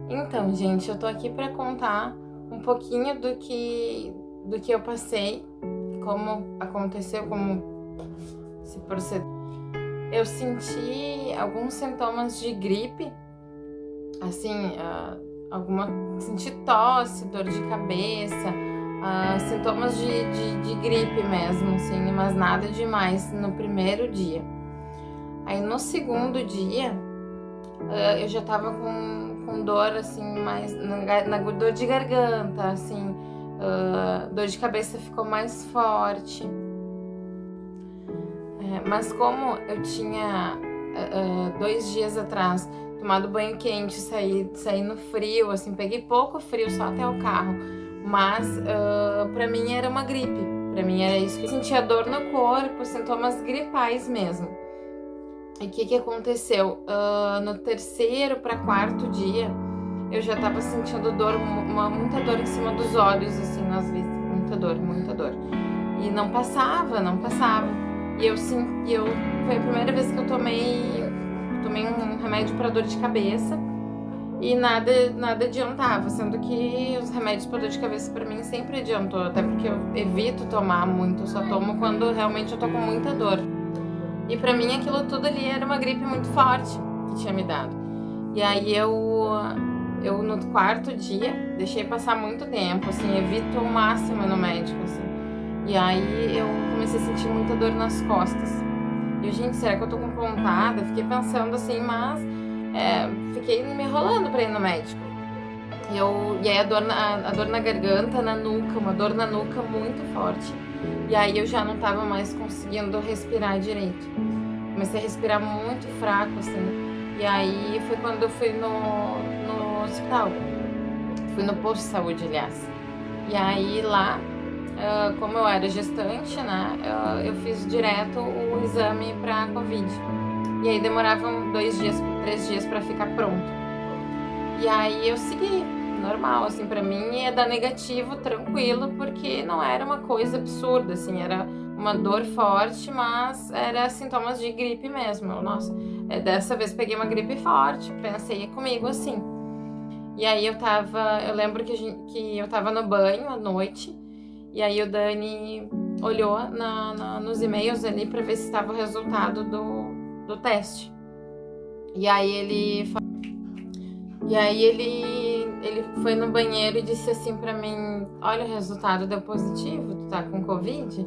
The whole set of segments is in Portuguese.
Então, gente, eu tô aqui pra contar um pouquinho do que eu passei, como aconteceu, como se procedeu. Eu senti alguns sintomas de gripe, assim, senti tosse, dor de cabeça, sintomas de gripe mesmo, assim, mas nada demais no primeiro dia. Aí no segundo dia, eu já tava com dor, assim, mais na dor de garganta, assim, dor de cabeça ficou mais forte. Mas como eu tinha 2 dias atrás tomado banho quente, saí no frio, assim, peguei pouco frio só até o carro, mas pra mim era uma gripe, pra mim era isso que eu sentia dor no corpo, sintomas gripais mesmo. E o que aconteceu? No terceiro para quarto dia, eu já tava sentindo dor, muita dor em cima dos olhos, assim, nas vistas. Muita dor, muita dor. E não passava, não passava. Foi a primeira vez que eu tomei um remédio para dor de cabeça e nada adiantava, sendo que os remédios para dor de cabeça para mim sempre adiantou, até porque eu evito tomar muito, eu só tomo quando realmente eu tô com muita dor. E pra mim aquilo tudo ali era uma gripe muito forte que tinha me dado. E aí eu no quarto dia deixei passar muito tempo, assim, evito o máximo ir no médico, assim. E aí eu comecei a sentir muita dor nas costas. E eu, gente, será que eu tô com pontada? Fiquei pensando assim, mas fiquei me enrolando pra ir no médico. E aí a dor na garganta, na nuca, uma dor na nuca muito forte. E aí eu já não tava mais conseguindo respirar direito. Comecei a respirar muito fraco, assim. E aí foi quando eu fui no hospital. Fui no posto de saúde, aliás. E aí lá, como eu era gestante, né, eu fiz direto o exame pra Covid. E aí demoravam 2 dias, 3 dias pra ficar pronto. E aí eu segui, normal, assim, pra mim ia dar negativo, tranquilo, porque não era uma coisa absurda, assim, era uma dor forte, mas era sintomas de gripe mesmo. Nossa, dessa vez peguei uma gripe forte, pensei comigo assim. E aí eu lembro que eu tava no banho à noite, e aí o Dani olhou nos e-mails ali pra ver se estava o resultado do teste. E aí ele foi no banheiro e disse assim pra mim: olha, o resultado deu positivo, tu tá com Covid?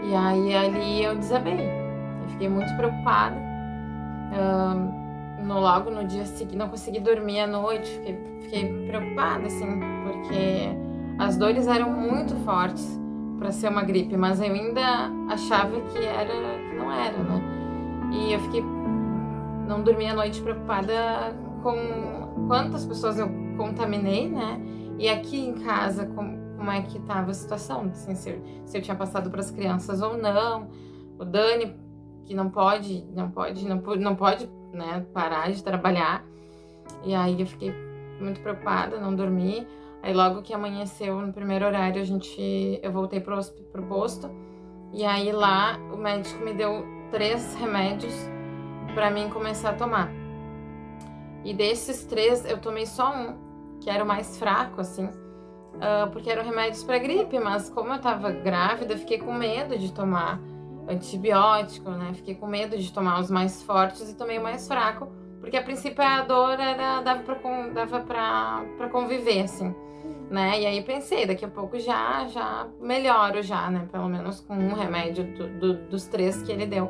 E aí ali eu desabei. Eu fiquei muito preocupada. Logo no dia seguinte, não consegui dormir à noite, fiquei preocupada, assim, porque as dores eram muito fortes pra ser uma gripe, mas eu ainda achava que não era, né? E eu não dormi à noite preocupada com quantas pessoas eu contaminei, né? E aqui em casa, como é que tava a situação, assim, se eu tinha passado para as crianças ou não. O Dani, que não pode, né, parar de trabalhar. E aí eu fiquei muito preocupada, não dormi. Aí logo que amanheceu, no primeiro horário, eu voltei pro posto. E aí lá o médico me deu 3 remédios para mim começar a tomar. E desses 3, eu tomei só um, que era o mais fraco, assim, porque eram remédios para gripe, mas como eu tava grávida, eu fiquei com medo de tomar antibiótico, né? Fiquei com medo de tomar os mais fortes e tomei o mais fraco, porque a princípio a dor dava pra conviver, assim, né? E aí pensei, daqui a pouco já melhoro já, né? Pelo menos com um remédio dos 3 que ele deu.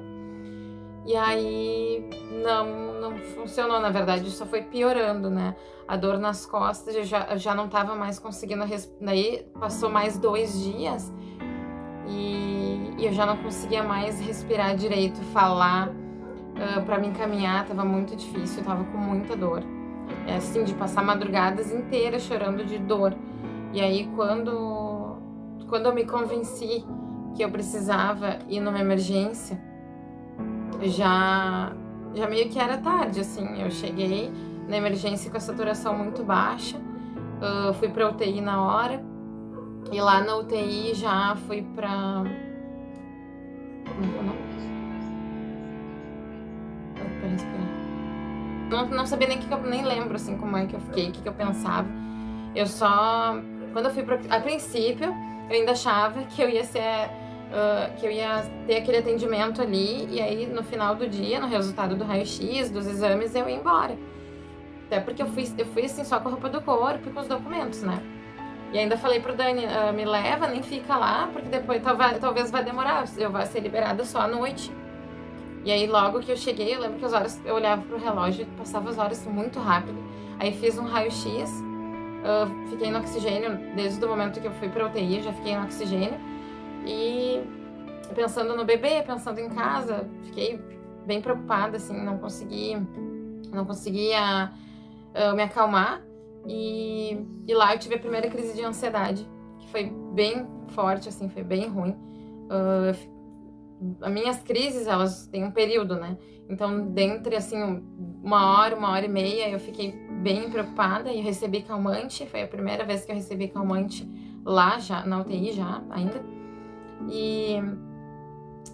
E aí não funcionou, na verdade, só foi piorando, né? A dor nas costas, eu já não tava mais conseguindo daí passou mais 2 dias e eu já não conseguia mais respirar direito, falar, para me encaminhar, tava muito difícil, eu tava com muita dor. É assim, de passar madrugadas inteiras chorando de dor. E aí quando eu me convenci que eu precisava ir numa emergência, já meio que era tarde, assim. Eu cheguei na emergência com a saturação muito baixa, fui pra UTI na hora, e lá na UTI já fui pra. Como é que é o nome? Pra respirar. Não sabia nem eu nem lembro, assim, como é que eu fiquei, o que eu pensava. Eu só... Quando eu fui a princípio, eu ainda achava que eu ia ser... que eu ia ter aquele atendimento ali, e aí no final do dia, no resultado do raio-x, dos exames, eu ia embora. Até porque eu fui assim, só com a roupa do corpo e com os documentos, né? E ainda falei pro Dani, me leva, nem fica lá, porque depois talvez vai demorar, eu vou ser liberada só à noite. E aí logo que eu cheguei, eu lembro que as horas, eu olhava pro relógio, passava as horas muito rápido. Aí fiz um raio-x, fiquei no oxigênio, desde o momento que eu fui pra UTI, eu já fiquei no oxigênio. E pensando no bebê, pensando em casa, fiquei bem preocupada, assim, não conseguia me acalmar. E lá eu tive a primeira crise de ansiedade, que foi bem forte, assim, foi bem ruim. As minhas crises, elas têm um período, né? Então, dentre, assim, 1 hora e meia, eu fiquei bem preocupada e recebi calmante. Foi a primeira vez que eu recebi calmante lá, já, na UTI, já, ainda. E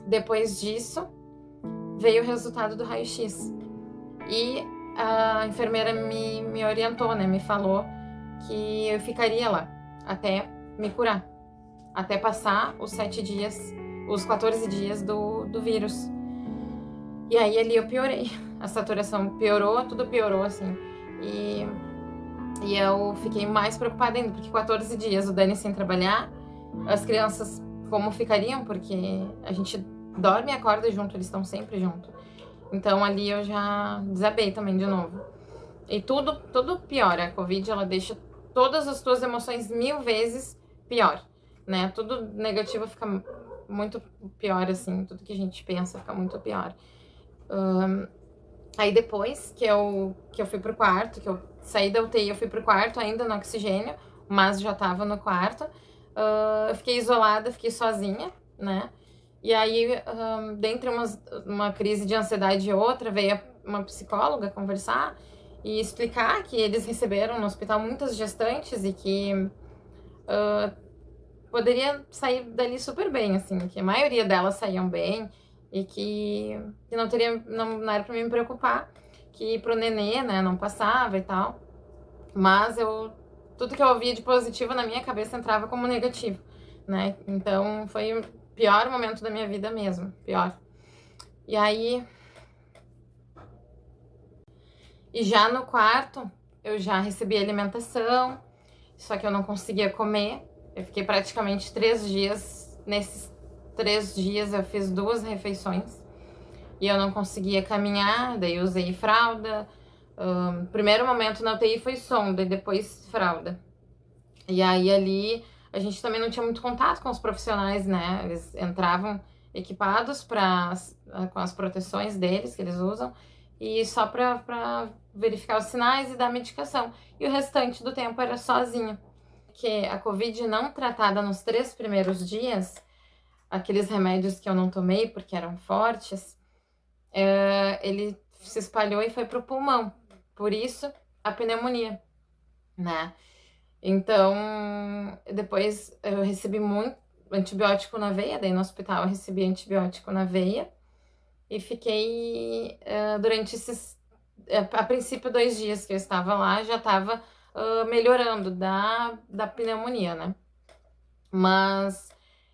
depois disso, veio o resultado do raio-x. E a enfermeira me orientou, né? Me falou que eu ficaria lá até me curar, até passar os 7 dias, os 14 dias do vírus. E aí ali eu piorei. A saturação piorou, tudo piorou, assim. E eu fiquei mais preocupada ainda, porque 14 dias o Dani sem trabalhar, as crianças como ficariam, porque a gente dorme e acorda junto, eles estão sempre junto. Então ali eu já desabei também de novo. E tudo piora. A Covid, ela deixa todas as tuas emoções 1000 vezes pior, né? Tudo negativo fica muito pior, assim. Tudo que a gente pensa fica muito pior. Aí depois que eu fui pro quarto, que eu saí da UTI, eu fui pro quarto ainda no oxigênio, mas já tava no quarto. Eu fiquei isolada, fiquei sozinha, né? E aí, dentre uma crise de ansiedade e outra, veio uma psicóloga conversar e explicar que eles receberam no hospital muitas gestantes e que poderia sair dali super bem, assim, que a maioria delas saíam bem e que não era pra mim me preocupar, que pro nenê, né, não passava e tal. Mas tudo que eu ouvia de positivo na minha cabeça entrava como negativo, né? Então foi o pior momento da minha vida mesmo, pior. E aí, já no quarto, eu já recebi alimentação, só que eu não conseguia comer. Eu fiquei praticamente 3 dias. Nesses 3 dias eu fiz 2 refeições e eu não conseguia caminhar, daí eu usei fralda. Primeiro momento na UTI foi sonda e depois fralda. E aí ali a gente também não tinha muito contato com os profissionais, né? Eles entravam equipados com as proteções deles que eles usam e só para verificar os sinais e dar medicação. E o restante do tempo era sozinho. Porque a Covid não tratada nos 3 primeiros dias, aqueles remédios que eu não tomei porque eram fortes, ele se espalhou e foi pro pulmão. Por isso, a pneumonia, né? Então, depois eu recebi muito antibiótico na veia, daí no hospital eu recebi antibiótico na veia e fiquei durante a princípio 2 dias que eu estava lá, já estava melhorando da pneumonia, né? Mas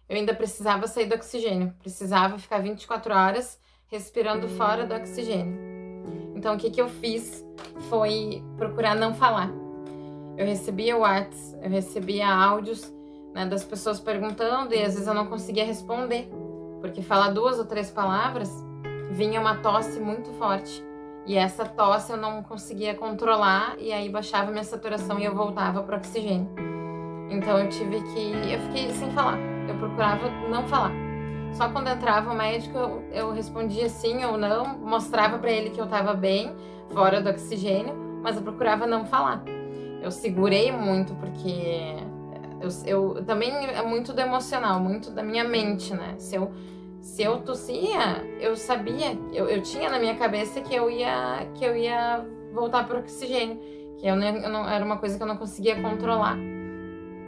eu ainda precisava sair do oxigênio, precisava ficar 24 horas respirando fora do oxigênio. Então, o que eu fiz foi procurar não falar. Eu recebia WhatsApp, eu recebia áudios, né, das pessoas perguntando e às vezes eu não conseguia responder, porque falar 2 ou 3 palavras vinha uma tosse muito forte e essa tosse eu não conseguia controlar e aí baixava minha saturação e eu voltava para o oxigênio. Então eu fiquei sem falar, eu procurava não falar. Só quando entrava o médico eu respondia sim ou não, mostrava para ele que eu estava bem, fora do oxigênio, mas eu procurava não falar. Eu segurei muito, porque eu também é muito do emocional, muito da minha mente, né? Se eu tossia, eu sabia, eu tinha na minha cabeça que eu ia voltar pro oxigênio, que eu não, era uma coisa que eu não conseguia controlar.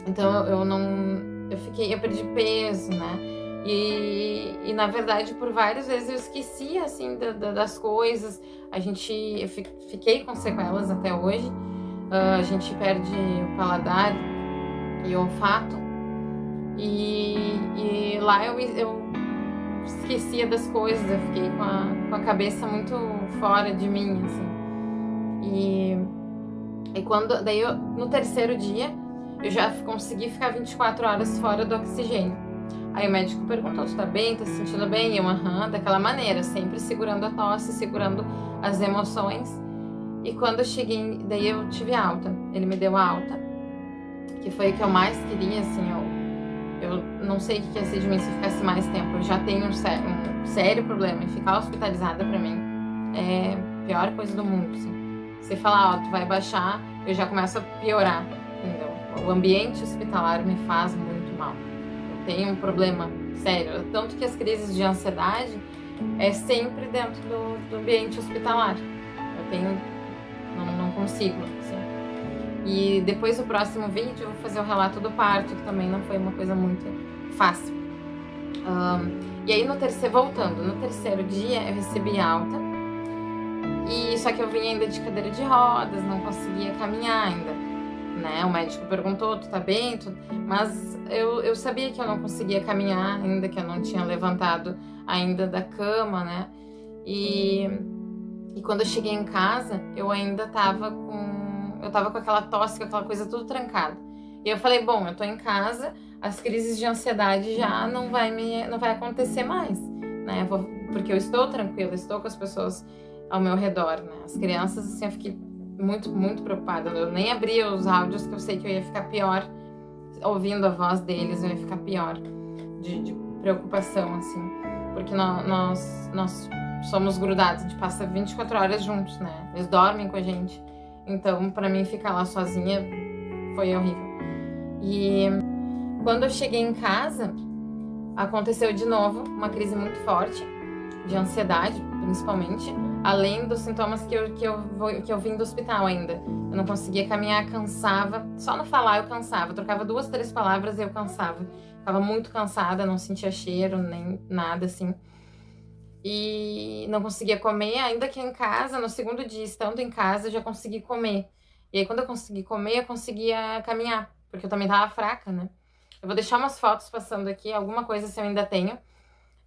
Então eu perdi peso, né? E na verdade, por várias vezes eu esqueci, assim, das coisas. Eu fiquei com sequelas até hoje. A gente perde o paladar e o olfato. E lá eu esquecia das coisas, eu fiquei com a cabeça muito fora de mim, assim. Daí no terceiro dia, eu já consegui ficar 24 horas fora do oxigênio. Aí o médico perguntou, tu tá bem, tá se sentindo bem? Eu, daquela maneira, sempre segurando a tosse, segurando as emoções. E quando eu cheguei, daí eu tive alta, ele me deu alta, que foi o que eu mais queria, assim, eu não sei o que ia ser de mim se eu ficasse mais tempo. Eu já tenho um sério problema e ficar hospitalizada pra mim é a pior coisa do mundo, assim. Você falar, tu vai baixar, eu já começo a piorar, entendeu? O ambiente hospitalar me faz muito mal. Eu tenho um problema sério, tanto que as crises de ansiedade é sempre dentro do ambiente hospitalar. Eu tenho, não consigo, assim. E depois do próximo vídeo eu vou fazer o relato do parto, que também não foi uma coisa muito fácil. E aí voltando, no terceiro dia eu recebi alta, e só que eu vinha ainda de cadeira de rodas, não conseguia caminhar ainda, né? O médico perguntou, tu tá bem? Mas eu sabia que eu não conseguia caminhar ainda, que eu não tinha levantado ainda da cama, né? E quando eu cheguei em casa, eu ainda tava com aquela tosse, com aquela coisa tudo trancada. E eu falei, bom, eu tô em casa, as crises de ansiedade já não vai acontecer mais, né? Porque eu estou tranquila, estou com as pessoas ao meu redor, né? As crianças, assim, eu fiquei muito, muito preocupada. Eu nem abria os áudios, que eu sei que eu ia ficar pior. Ouvindo a voz deles, eu ia ficar pior de preocupação, assim. Porque nós somos grudados, a gente passa 24 horas juntos, né? Eles dormem com a gente. Então, pra mim, ficar lá sozinha foi horrível. E quando eu cheguei em casa, aconteceu de novo uma crise muito forte, de ansiedade, principalmente, além dos sintomas que eu vim do hospital ainda. Eu não conseguia caminhar, cansava. Só no falar eu cansava. Eu trocava 2, 3 palavras e eu cansava. Ficava muito cansada, não sentia cheiro, nem nada, assim. E não conseguia comer, ainda que em casa, no segundo dia, estando em casa, eu já consegui comer. E aí, quando eu consegui comer, eu conseguia caminhar, porque eu também tava fraca, né? Eu vou deixar umas fotos passando aqui, alguma coisa se eu ainda tenho.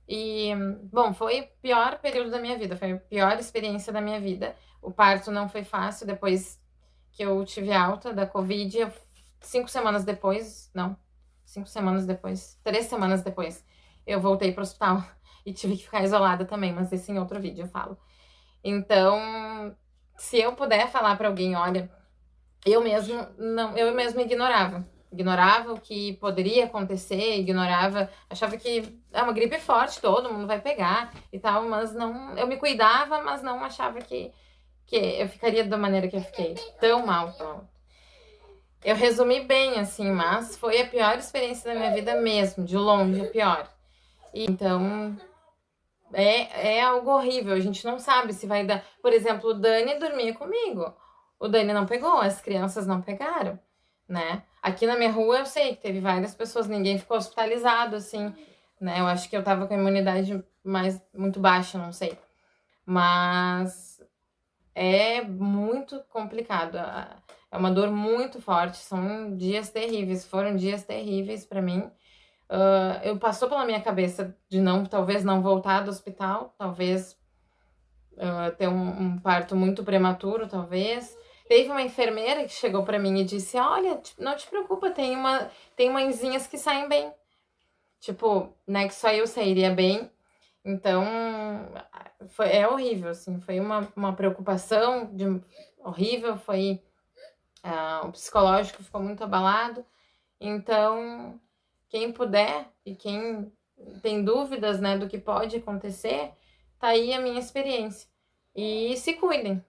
E, bom, foi o pior período da minha vida, foi a pior experiência da minha vida. O parto não foi fácil, depois que eu tive alta da Covid, 5 semanas depois, não, 5 semanas depois, 3 semanas depois, eu voltei pro hospital. E tive que ficar isolada também, mas esse em outro vídeo eu falo. Então, se eu puder falar pra alguém, olha, eu mesma ignorava. Ignorava o que poderia acontecer, achava que é uma gripe forte, todo mundo vai pegar e tal, mas não, eu me cuidava, mas não achava que eu ficaria da maneira que eu fiquei, tão mal. Eu resumi bem, assim, mas foi a pior experiência da minha vida mesmo, de longe, a pior. Então, é algo horrível, a gente não sabe se vai dar. Por exemplo, o Dani dormia comigo. O Dani não pegou, as crianças não pegaram, né? Aqui na minha rua eu sei que teve várias pessoas, ninguém ficou hospitalizado, assim, né? Eu acho que eu tava com a imunidade muito baixa, não sei. Mas é muito complicado. É uma dor muito forte, são dias terríveis, foram dias terríveis pra mim. Eu passou pela minha cabeça de talvez não voltar do hospital, talvez ter um parto muito prematuro, talvez. Teve uma enfermeira que chegou para mim e disse: olha, não te preocupa, tem mãezinhas que saem bem. Tipo, né, que só eu sairia bem. Então, é horrível, assim, foi uma preocupação horrível, foi o psicológico ficou muito abalado. Então, quem puder e quem tem dúvidas, né, do que pode acontecer, tá aí a minha experiência. E se cuidem,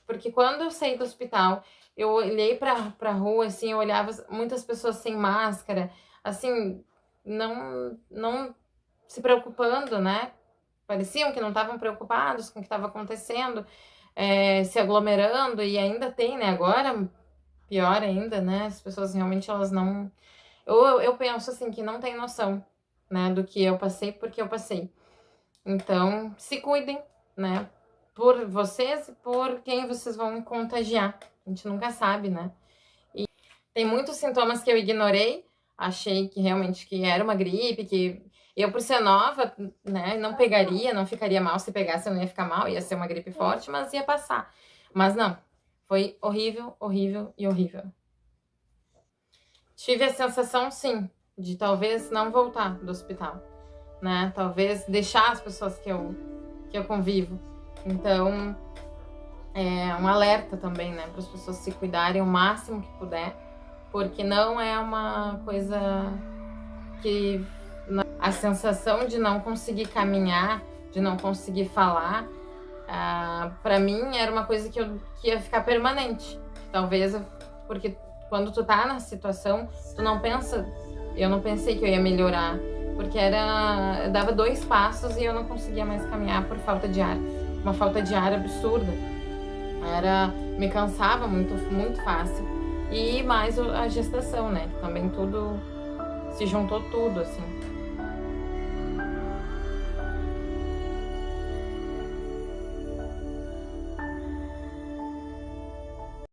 porque quando eu saí do hospital, eu olhei pra rua, assim, eu olhava muitas pessoas sem máscara, assim, não se preocupando, né? Pareciam que não estavam preocupados com o que estava acontecendo, se aglomerando, e ainda tem, né? Agora, pior ainda, né? As pessoas realmente, elas não... Eu penso assim, que não tem noção né, do que eu passei, porque eu passei. Então, se cuidem, né, por vocês e por quem vocês vão contagiar. A gente nunca sabe, né? E tem muitos sintomas que eu ignorei, achei que realmente que era uma gripe, que eu, por ser nova, né, não pegaria, não ficaria mal. Se pegasse, eu não ia ficar mal, ia ser uma gripe forte, mas ia passar. Mas não, foi horrível, horrível e horrível. Tive a sensação, sim, de talvez não voltar do hospital, né? Talvez deixar as pessoas que eu convivo. Então, é um alerta também, né, para as pessoas se cuidarem o máximo que puder, porque não é uma coisa que a sensação de não conseguir caminhar, de não conseguir falar, para mim era uma coisa que ia ficar permanente. Talvez porque quando tu tá na situação, tu não pensa, eu não pensei que eu ia melhorar, porque eu dava 2 passos e eu não conseguia mais caminhar por falta de ar, uma falta de ar absurda. Me cansava muito, muito fácil. E mais a gestação, né? Também tudo, se juntou tudo, assim.